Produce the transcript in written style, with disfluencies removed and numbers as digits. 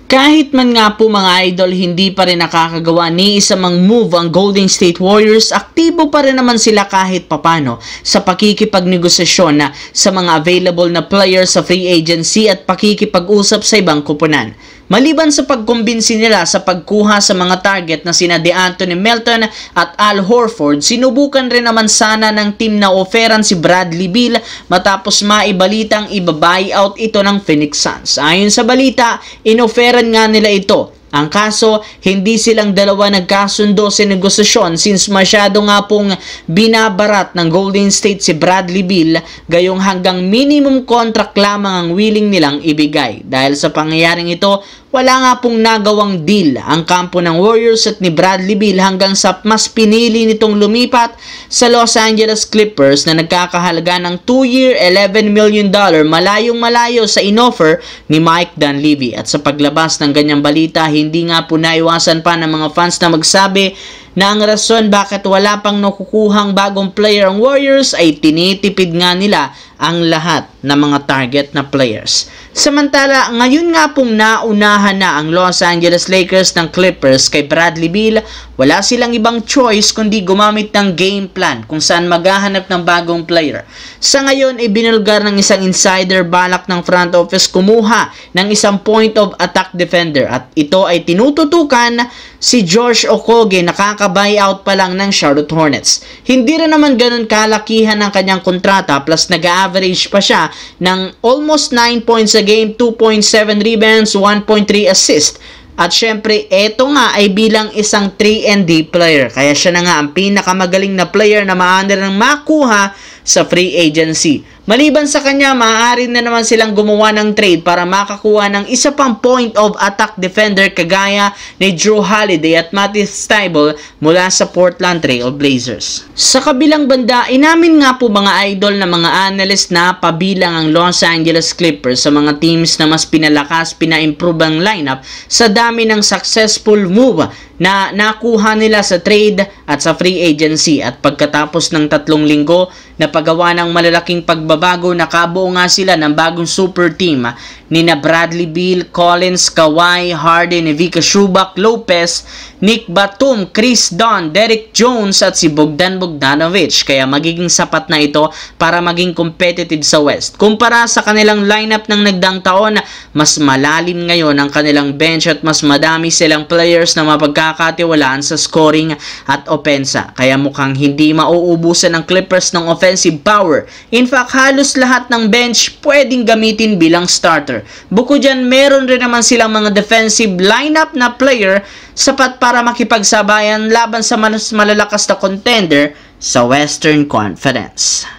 Kahit man nga po mga idol, hindi pa rin nakakagawa ni isa mang move ang Golden State Warriors, aktibo pa rin naman sila kahit papano sa pakikipagnegosasyon na sa mga available na players sa free agency at pakikipag-usap sa ibang kupunan. Maliban sa pagkumbinsi nila sa pagkuha sa mga target na sina DeAnthony Melton at Al Horford, sinubukan rin naman sana ng team na oferan si Bradley Beal matapos maibalitang iba-buyout ito ng Phoenix Suns. Ayon sa balita, inoferan nga nila ito. Ang kaso, hindi silang dalawa nagkasundo sa negosasyon since masyado nga pong binabarat ng Golden State si Bradley Beal, gayong hanggang minimum contract lamang ang willing nilang ibigay. Dahil sa pangyayaring ito, wala nga pong nagawang deal ang kampo ng Warriors at ni Bradley Beal hanggang sa mas pinili nitong lumipat sa Los Angeles Clippers na nagkakahalaga ng 2-year, $11 million, malayong malayo sa inoffer ni Mike Dunleavy. At sa paglabas ng ganyang balita, hindi nga po naiwasan pa ng mga fans na magsabi na ang rason bakit wala pang nakukuhang bagong player ang Warriors ay tinitipid nga nila ang lahat ng mga target na players. Samantala, ngayon nga pong naunahan na ang Los Angeles Lakers ng Clippers kay Bradley Beal, wala silang ibang choice kundi gumamit ng game plan kung saan maghahanap ng bagong player. Sa ngayon ay binulgar ng isang insider balak ng front office kumuha ng isang point of attack defender at ito ay tinututukan si George Okogie na kaka-buyout pa lang ng Charlotte Hornets. Hindi rin naman ganun kalakihan ang kanyang kontrata plus nag-average pa siya ng almost 9 points a game, 2.7 rebounds, 1.3 assist. At syempre, eto nga ay bilang isang 3-and-D player. Kaya siya na nga ang pinakamagaling na player na maaari nang makuha sa free agency. Maliban sa kanya, maaari na naman silang gumawa ng trade para makakuha ng isa pang point of attack defender kagaya ni Drew Holiday at Matisse Thybulle mula sa Portland Trail Blazers. Sa kabilang banda, inamin nga po mga idol na mga analyst na pabilang ang Los Angeles Clippers sa mga teams na mas pinalakas, pina-improve ang lineup sa dami ng successful move na nakuha nila sa trade at sa free agency. At pagkatapos ng 3 linggo na paggawa ng malalaking pagbabago, nakabuo nga sila ng bagong super team nina Bradley Beal, Collins, Kawhi, Harden, Ivica Zubac, Lopez, Nick Batum, Chris Dunn, Derrick Jones at si Bogdan Bogdanovic. Kaya magiging sapat na ito para maging competitive sa West. Kumpara sa kanilang lineup ng nagdaang taon, mas malalim ngayon ang kanilang bench at mas madami silang players na mapagkakatiwalaan sa scoring at opensa. Kaya mukhang hindi mauubusan ng Clippers ng offensive power. In fact, halos lahat ng bench pwedeng gamitin bilang starter. Bukod dyan, meron rin naman silang mga defensive lineup na player sapat para makipagsabayan laban sa mas malalakas na contender sa Western Conference.